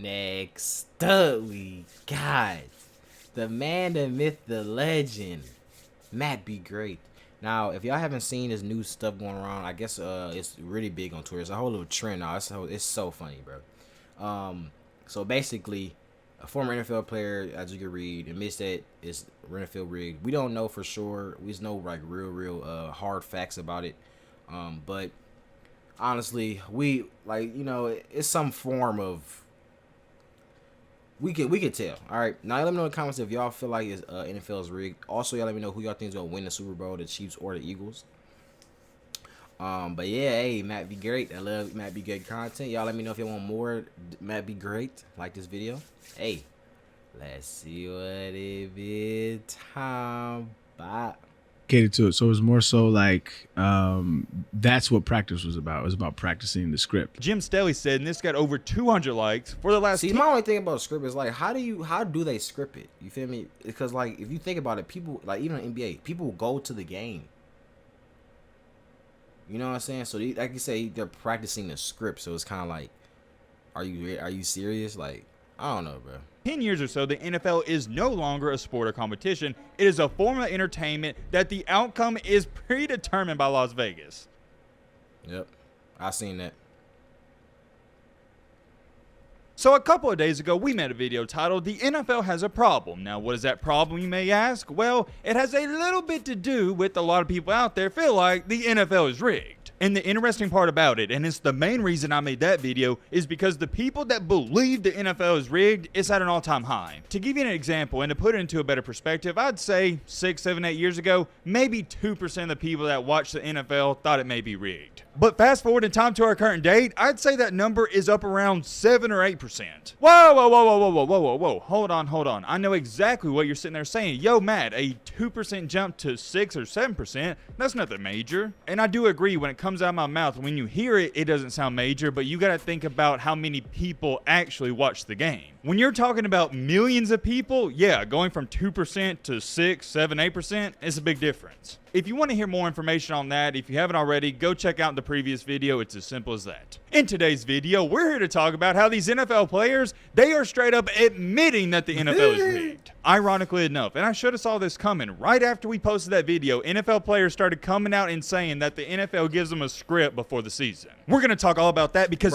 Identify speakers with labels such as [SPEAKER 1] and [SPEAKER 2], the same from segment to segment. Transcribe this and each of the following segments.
[SPEAKER 1] Next up, we got the man, the myth, the legend, Matt B. Great. Now, if y'all haven't seen this new stuff going around, I guess it's really big on Twitter. It's a whole little trend now. It's so funny, bro. So basically, a former NFL player, as you can read, admits that it's NFL rigged. We don't know for sure. We just know like real hard facts about it. But honestly, we like it's some form of we could tell. All right, now let me know in the comments if y'all feel like it's NFL is rigged. Also, y'all let me know who y'all think is gonna win the Super Bowl, the Chiefs or the Eagles. But yeah, hey, Matt be great. I love Matt be great content. Y'all let me know if you want more Matt be great. Like this video. Hey, let's see what it is time. Bye.
[SPEAKER 2] Catered to it. So it was more so like that's what practice was about. It was about practicing the script.
[SPEAKER 3] Jim Staley said, and this got over 200 likes for the last.
[SPEAKER 1] See, my only thing about a script is like, how do they script it? You feel me? Because like, if you think about it, people like even in NBA, people go to the game. You know what I'm saying? So they, like you say, they're practicing the script. So it's kind of like, are you serious? Like, I don't know, bro.
[SPEAKER 3] 10 years or so, the NFL is no longer a sport or competition. It is a form of entertainment that the outcome is predetermined by Las Vegas.
[SPEAKER 1] Yep, I seen that.
[SPEAKER 3] So a couple of days ago, we made a video titled, "The NFL Has a Problem." Now, what is that problem, you may ask? Well, it has a little bit to do with a lot of people out there feel like the NFL is rigged. And the interesting part about it, and it's the main reason I made that video, is because the people that believe the NFL is rigged is at an all-time high. To give you an example and to put it into a better perspective, I'd say 6, 7, 8 years ago, maybe 2% of the people that watch the NFL thought it may be rigged. But fast forward in time to our current date, I'd say that number is up around 7 or 8%. Whoa. Hold on. I know exactly what you're sitting there saying. Yo, Matt, a 2% jump to 6 or 7%, that's nothing major. And I do agree, when it comes out of my mouth, when you hear it, it doesn't sound major, but you got to think about how many people actually watch the game. When you're talking about millions of people, yeah, going from 2% to 6, 7, 8% is a big difference. If you want to hear more information on that, if you haven't already, go check out the previous video. It's as simple as that. In today's video, we're here to talk about how these NFL players, they are straight up admitting that the NFL is rigged. Ironically enough, and I should have saw this coming, right after we posted that video, NFL players started coming out and saying that the NFL gives them a script before the season. We're going to talk all about that because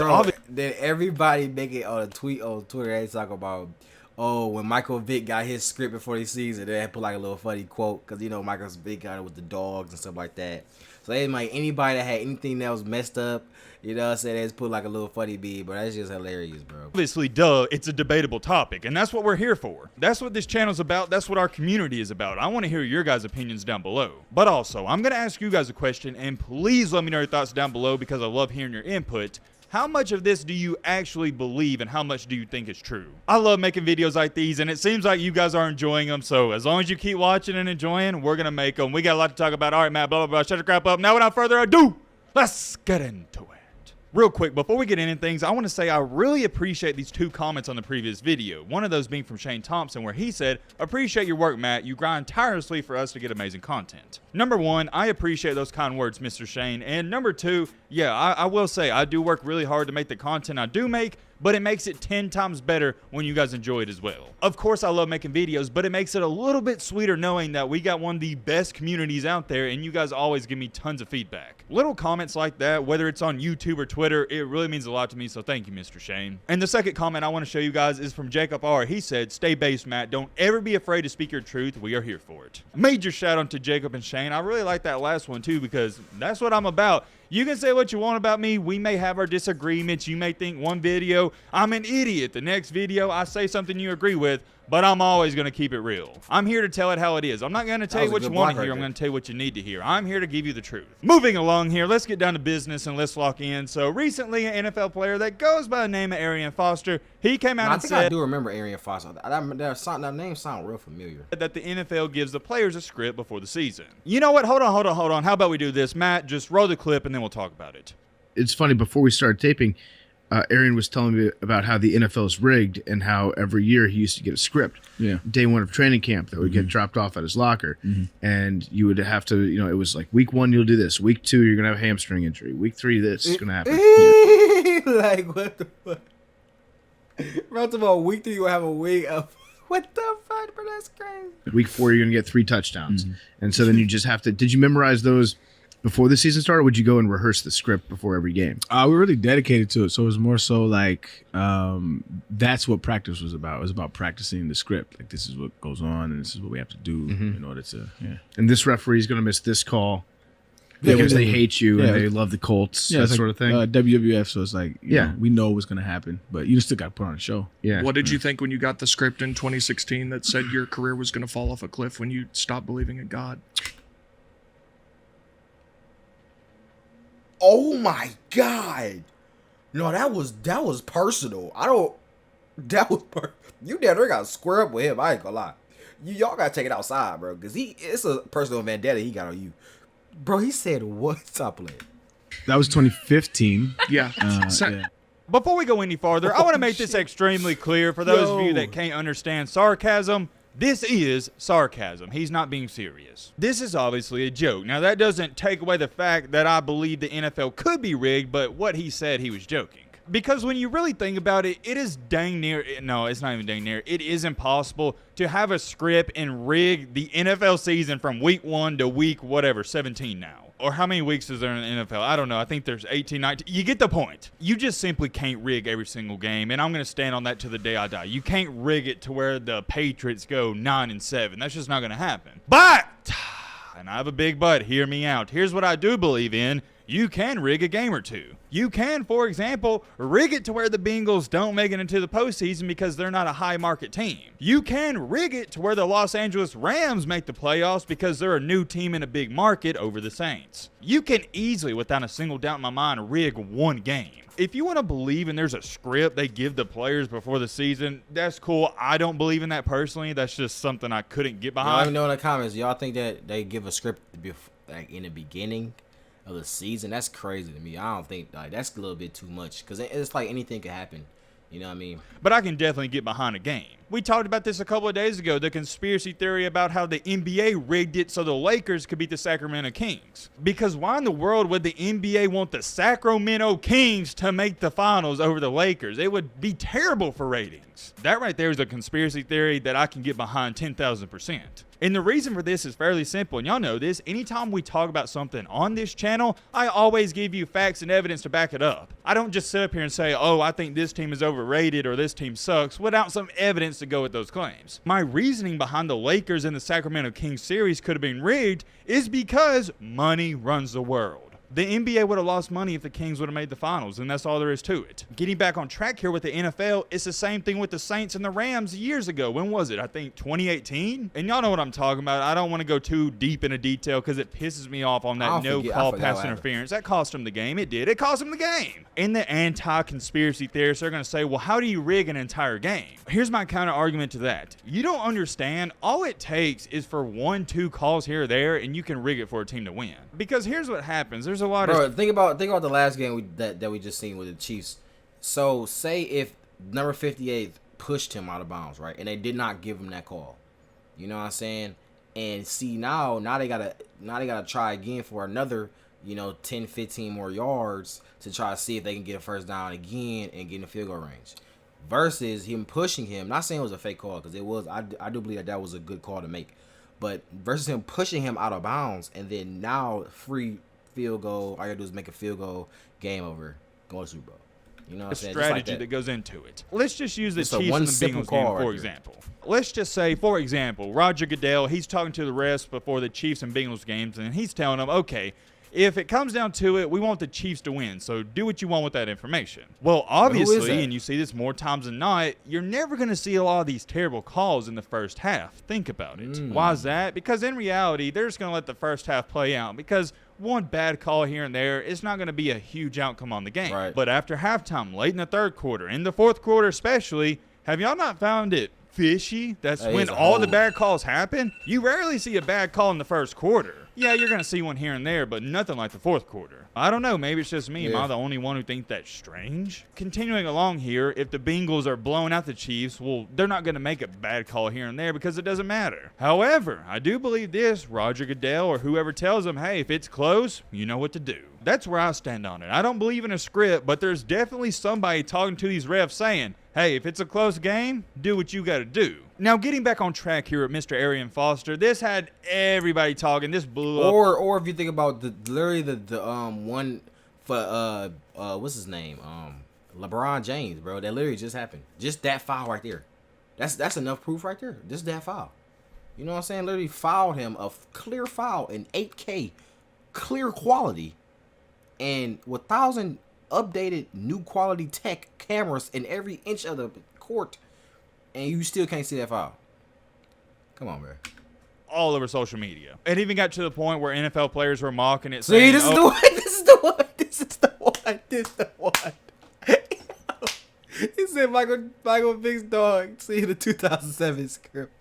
[SPEAKER 1] then everybody make it on a tweet on Twitter. They talk about, oh, when Michael Vick got his script before the season, they put like a little funny quote because Michael Vick got it with the dogs and stuff like that. So they might anybody that had anything that was messed up, they just put like a little funny bead, but that's just hilarious, bro.
[SPEAKER 3] Obviously, it's a debatable topic, and that's what we're here for. That's what this channel's about. That's what our community is about. I want to hear your guys' opinions down below. But also, I'm going to ask you guys a question, and please let me know your thoughts down below because I love hearing your input. How much of this do you actually believe and how much do you think is true? I love making videos like these and it seems like you guys are enjoying them. So as long as you keep watching and enjoying, we're going to make them. We got a lot to talk about. All right, Matt, blah, blah, blah. Shut your crap up. Now without further ado, let's get into it. Real quick, before we get into things, I want to say I really appreciate these 2 comments on the previous video. One of those being from Shane Thompson, where he said, "Appreciate your work, Matt. You grind tirelessly for us to get amazing content." Number 1, I appreciate those kind words, Mr. Shane. And number 2, yeah, I will say I do work really hard to make the content I do make, but it makes it 10 times better when you guys enjoy it as well. Of course, I love making videos, but it makes it a little bit sweeter knowing that we got one of the best communities out there and you guys always give me tons of feedback. Little comments like that, whether it's on YouTube or Twitter, it really means a lot to me, so thank you, Mr. Shane. And the second comment I want to show you guys is from Jacob R. He said, "Stay based, Matt. Don't ever be afraid to speak your truth. We are here for it." Major shout out to Jacob and Shane. I really like that last one too because that's what I'm about. You can say what you want about me. We may have our disagreements. You may think one video, I'm an idiot. The next video, I say something you agree with, but I'm always going to keep it real. I'm here to tell it how it is. I'm not going to tell you what you want to hear. I'm going to tell you what you need to hear. I'm here to give you the truth. Moving along here, let's get down to business and let's lock in. So recently, an NFL player that goes by the name of Arian Foster, he came out and said,
[SPEAKER 1] I do remember Arian Foster. That name sounds real familiar.
[SPEAKER 3] That the NFL gives the players a script before the season. You know what? Hold on. How about we do this? Matt, just roll the clip and then we'll talk about it.
[SPEAKER 2] It's funny, before we started taping, Arian was telling me about how the NFL is rigged and how every year he used to get a script.
[SPEAKER 4] Yeah.
[SPEAKER 2] Day 1 of training camp that would get dropped off at his locker. And you would have to, it was like week 1, you'll do this. Week 2, you're going to have a hamstring injury. Week 3, this is going to happen.
[SPEAKER 1] Like, what the fuck? Bro, tomorrow week 3 you will have a week of what the fuck, bro? That's crazy.
[SPEAKER 2] Week 4, you're gonna get 3 touchdowns, and so then you just have to. Did you memorize those before the season started? Or would you go and rehearse the script before every game?
[SPEAKER 4] We were really dedicated to it, so it was more so like that's what practice was about. It was about practicing the script. Like, this is what goes on, and this is what we have to do in order to. Yeah.
[SPEAKER 2] And this referee's gonna miss this call because they hate you and they love the Colts, that
[SPEAKER 4] it's
[SPEAKER 2] sort of thing.
[SPEAKER 4] WWF, so it's like, you
[SPEAKER 2] Yeah.
[SPEAKER 4] know, we know what's going to happen, but you still got to put on a show.
[SPEAKER 2] Yeah.
[SPEAKER 5] What did you think when you got the script in 2016 that said your career was going to fall off a cliff when you stopped believing in God?
[SPEAKER 1] Oh my god. No, that was personal. You damn near got to square up with him. I ain't gonna lie. Y'all gotta take it outside, bro, because it's a personal vendetta he got on you. Bro, he said what? Stop playing.
[SPEAKER 4] That was 2015.
[SPEAKER 5] Yeah.
[SPEAKER 4] Yeah.
[SPEAKER 3] Before we go any farther, I want to make this extremely clear for those of you that can't understand sarcasm. This is sarcasm. He's not being serious. This is obviously a joke. Now, that doesn't take away the fact that I believe the NFL could be rigged, but what he said, he was joking. Because when you really think about it, it is dang near, no, it's not even dang near, it is impossible to have a script and rig the NFL season from week 1 to week whatever, 17 now. Or how many weeks is there in the NFL? I don't know. I think there's 18, 19. You get the point. You just simply can't rig every single game, and I'm going to stand on that to the day I die. You can't rig it to where the Patriots go 9-7. That's just not going to happen. But, and I have a big but, hear me out. Here's what I do believe in. You can rig a game or two. You can, for example, rig it to where the Bengals don't make it into the postseason because they're not a high market team. You can rig it to where the Los Angeles Rams make the playoffs because they're a new team in a big market over the Saints. You can easily, without a single doubt in my mind, rig one game. If you want to believe and there's a script they give the players before the season, that's cool. I don't believe in that personally. That's just something I couldn't get
[SPEAKER 1] Y'all let
[SPEAKER 3] behind.
[SPEAKER 1] me know in the comments. Y'all think that they give a script like in the beginning of the season? That's crazy to me. I don't think that's a little bit too much because it's like anything could happen. You know what I mean?
[SPEAKER 3] But I can definitely get behind a game. We talked about this a couple of days ago, the conspiracy theory about how the NBA rigged it so the Lakers could beat the Sacramento Kings. Because why in the world would the NBA want the Sacramento Kings to make the finals over the Lakers? It would be terrible for ratings. That right there is a conspiracy theory that I can get behind 10,000%. And the reason for this is fairly simple, and y'all know this. Anytime we talk about something on this channel, I always give you facts and evidence to back it up. I don't just sit up here and say, oh, I think this team is overrated or this team sucks without some evidence to go with those claims. My reasoning behind the Lakers and the Sacramento Kings series could have been rigged is because money runs the world. The NBA would have lost money if the Kings would have made the finals, and that's all there is to it. Getting back on track here with the NFL, it's the same thing with the Saints and the Rams years ago. When was it? I think 2018? And y'all know what I'm talking about. I don't want to go too deep into detail because it pisses me off on that no-call pass interference. That cost them the game. It did. It cost them the game. And the anti-conspiracy theorists are going to say, well, how do you rig an entire game? Here's my counter-argument to that. You don't understand. All it takes is for 1-2 calls here or there, and you can rig it for a team to win. Because here's what happens. There's a lot
[SPEAKER 1] Bro,
[SPEAKER 3] of...
[SPEAKER 1] think about the last game that we just seen with the Chiefs. So say if number 58 pushed him out of bounds, right, and they did not give him that call. You know what I'm saying? And see now they gotta try again for another 10, 15 more yards to try to see if they can get a first down again and get in the field goal range. Versus him pushing him. Not saying it was a fake call because it was. I do believe that was a good call to make. But versus him pushing him out of bounds and then now free field goal, all you gotta do is make a field goal, game over, go to Super Bowl. You know what I'm saying?
[SPEAKER 3] Strategy that goes into it. Let's just use the
[SPEAKER 1] Just a
[SPEAKER 3] Chiefs
[SPEAKER 1] one
[SPEAKER 3] and the
[SPEAKER 1] simple
[SPEAKER 3] Bengals game,
[SPEAKER 1] call
[SPEAKER 3] for
[SPEAKER 1] right
[SPEAKER 3] example. Let's just say, for example, Roger Goodell, he's talking to the refs before the Chiefs and Bengals games, and he's telling them, okay, if it comes down to it, we want the Chiefs to win, so do what you want with that information. Well, obviously, and you see this more times than not, you're never going to see a lot of these terrible calls in the first half. Think about it. Why is that? Because in reality, they're just going to let the first half play out because one bad call here and there, it's not going to be a huge outcome on the game.
[SPEAKER 1] Right.
[SPEAKER 3] But after halftime, late in the third quarter, in the fourth quarter especially, have y'all not found it fishy? That's when all the bad calls happen. You rarely see a bad call in the first quarter. Yeah, you're going to see one here and there, but nothing like the fourth quarter. I don't know, maybe it's just me. Am
[SPEAKER 1] Yeah.
[SPEAKER 3] I the only one who thinks that's strange? Continuing along here, if the Bengals are blowing out the Chiefs, well, they're not going to make a bad call here and there because it doesn't matter. However, I do believe this, Roger Goodell or whoever tells them, hey, if it's close, you know what to do. That's where I stand on it. I don't believe in a script, but there's definitely somebody talking to these refs saying, hey, if it's a close game, do what you got to do. Now, getting back on track here at Mr. Arian Foster, this had everybody talking. This blew up.
[SPEAKER 1] Or if you think about literally the one for what's his name, LeBron James, bro, that literally just happened. Just that foul right there. That's enough proof right there. Just that foul. You know what I'm saying? Literally fouled him, a clear foul in 8K, clear quality, and with 1,000 updated new quality tech cameras in every inch of the court, and you still can't see that foul. Come on, bro.
[SPEAKER 3] All over social media. It even got to the point where NFL players were mocking it.
[SPEAKER 1] See,
[SPEAKER 3] saying,
[SPEAKER 1] this is the one. This is the one. This is the one. This is the one. He said Michael Vick's dog. See the 2007 script.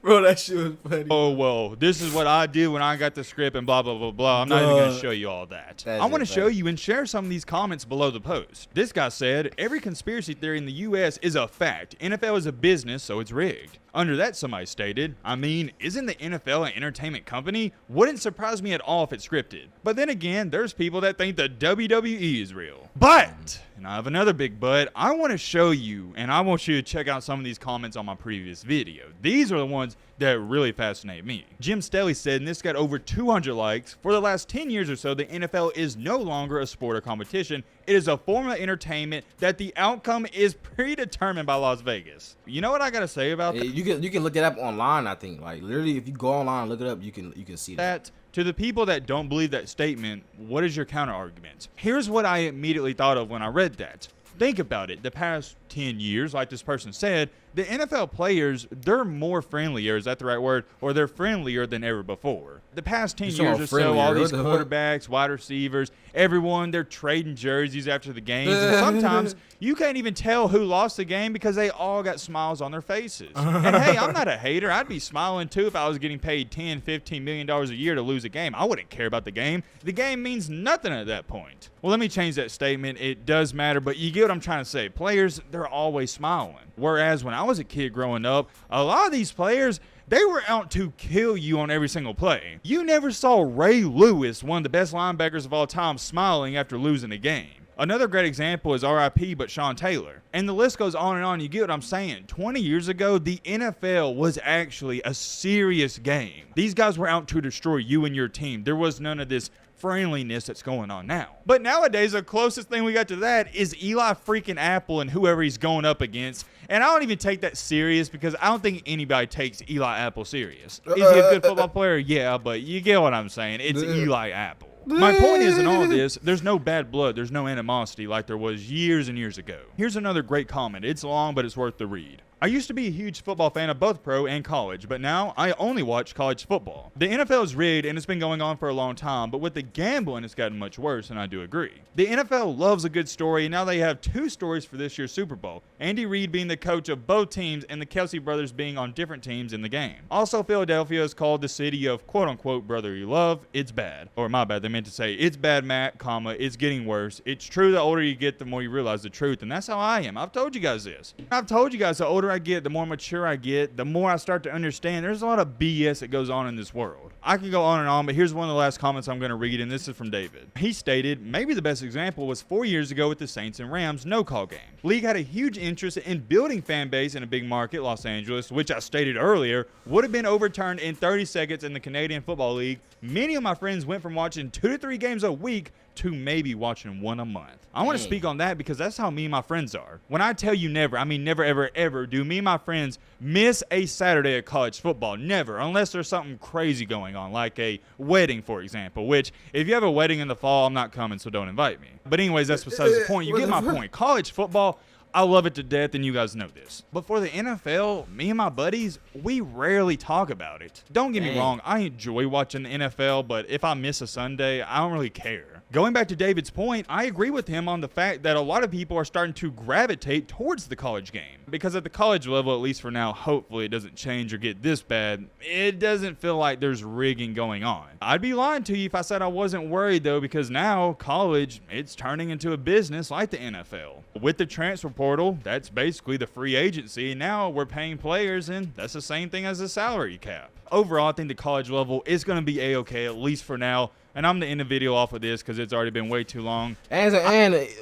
[SPEAKER 1] Bro, that shit was funny.
[SPEAKER 3] oh, well, this is what I did when I got the script and blah, blah, blah, blah. I'm not even going to show you all that.
[SPEAKER 1] That's
[SPEAKER 3] I want to
[SPEAKER 1] it,
[SPEAKER 3] show
[SPEAKER 1] man.
[SPEAKER 3] you and share some of these comments below the post. This guy said, every conspiracy theory in the U.S. is a fact. NFL is a business, so it's rigged. Under that, somebody stated, I mean, isn't the NFL an entertainment company? Wouldn't surprise me at all if it's scripted. But then again, there's people that think the WWE is real. But, and I have another big but, I want to show you, and I want you to check out some of these comments on my previous video. These are the ones that really fascinate me. Jim Staley said, and this got over 200 likes, for the last 10 years or so, the NFL is no longer a sport or competition. It is a form of entertainment that the outcome is predetermined by Las Vegas. You know what I got to say about that?
[SPEAKER 1] You can look it up online. I think like literally, if you go online and look it up, you can see that.
[SPEAKER 3] To the people that don't believe that statement, what is your counter argument? Here's what I immediately thought of when I read that. Think about it. The past 10 years, like this person said, the NFL players, they're more friendlier. Is that the right word? Or they're friendlier than ever before. The past 10 years or so, all these quarterbacks, wide receivers, everyone, they're trading jerseys after the games. And sometimes you can't even tell who lost the game because they all got smiles on their faces. And hey, I'm not a hater. I'd be smiling too if I was getting paid $10, $15 million a year to lose a game. I wouldn't care about the game. The game means nothing at that point. Well, let me change that statement. It does matter, but you get what I'm trying to say. Players, they're always smiling. Whereas when I was a kid growing up, a lot of these players, they were out to kill you on every single play. You never saw Ray Lewis, one of the best linebackers of all time, smiling after losing a game. Another great example is RIP, but Sean Taylor. And the list goes on and on. You get what I'm saying. 20 years ago, the NFL was actually a serious game. These guys were out to destroy you and your team. There was none of this friendliness that's going on now. But nowadays, the closest thing we got to that is Eli freaking Apple and whoever he's going up against. And I don't even take that serious because I don't think anybody takes Eli Apple serious. Is he a good football player? Yeah, but you get what I'm saying. It's Eli Apple. My point is, in all of this, there's no bad blood. There's no animosity like there was years and years ago. Here's another great comment. It's long, but it's worth the read. I used to be a huge football fan of both pro and college, but now I only watch college football. The NFL is rigged, and it's been going on for a long time, but with the gambling, it's gotten much worse, and I do agree. The NFL loves a good story, and now they have two stories for this year's Super Bowl. Andy Reid being the coach of both teams, and the Kelsey brothers being on different teams in the game. Also, Philadelphia is called the city of quote-unquote brotherly love. It's bad. Or my bad, they meant to say, it's bad, Matt, comma, it's getting worse. It's true the older you get, the more you realize the truth, and that's how I am. I've told you guys this. I've told you guys the older I get, the more mature I get, the more I start to understand there's a lot of BS that goes on in this world. I can go on and on, but here's one of the last comments I'm going to read, and this is from David. He stated, maybe the best example was 4 years ago with the Saints and Rams no-call game. League had a huge interest in building fan base in a big market, Los Angeles, which I stated earlier would have been overturned in 30 seconds in the Canadian Football League. Many of my friends went from watching 2 to 3 games a week to maybe watching one a month. I want to speak on that because that's how me and my friends are. When I tell you never, I mean never, ever, ever do me and my friends miss a Saturday of college football. Never, unless there's something crazy going on, like a wedding, for example, which if you have a wedding in the fall, I'm not coming, so don't invite me. But anyways, that's besides the point. You get my point. College football, I love it to death, and you guys know this. But for the NFL, me and my buddies, we rarely talk about it. Don't get me
[SPEAKER 1] Dang.
[SPEAKER 3] wrong, I enjoy watching the NFL, but if I miss a Sunday, I don't really care. Going back to David's point, I agree with him on the fact that a lot of people are starting to gravitate towards the college game. Because at the college level, at least for now, hopefully it doesn't change or get this bad, it doesn't feel like there's rigging going on. I'd be lying to you if I said I wasn't worried though, because now college, it's turning into a business like the NFL. With the transfer portal, that's basically the free agency, and now we're paying players, and that's the same thing as a salary cap. Overall, I think the college level is going to be A-okay, at least for now. And I'm going to end the video off of this because it's already been way too long.
[SPEAKER 1] And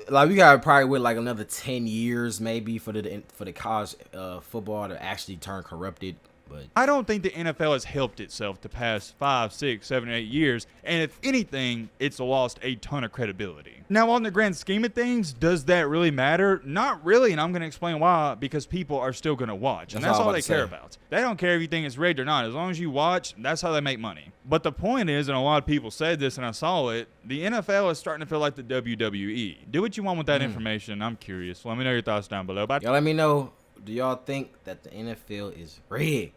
[SPEAKER 1] like we got probably with like another 10 years maybe for the college football to actually turn corrupted. But
[SPEAKER 3] I don't think the NFL has helped itself the past 5, 6, 7, 8 years. And if anything, it's lost a ton of credibility. Now, on the grand scheme of things, does that really matter? Not really, and I'm going to explain why, because people are still going to watch. And that's all they care about. They don't care if you think it's rigged or not. As long as you watch, that's how they make money. But the point is, and a lot of people said this, and I saw it, the NFL is starting to feel like the WWE. Do what you want with that information. I'm curious. Let me know your thoughts down below. Bye.
[SPEAKER 1] y'all let me know, do y'all think that the NFL is rigged?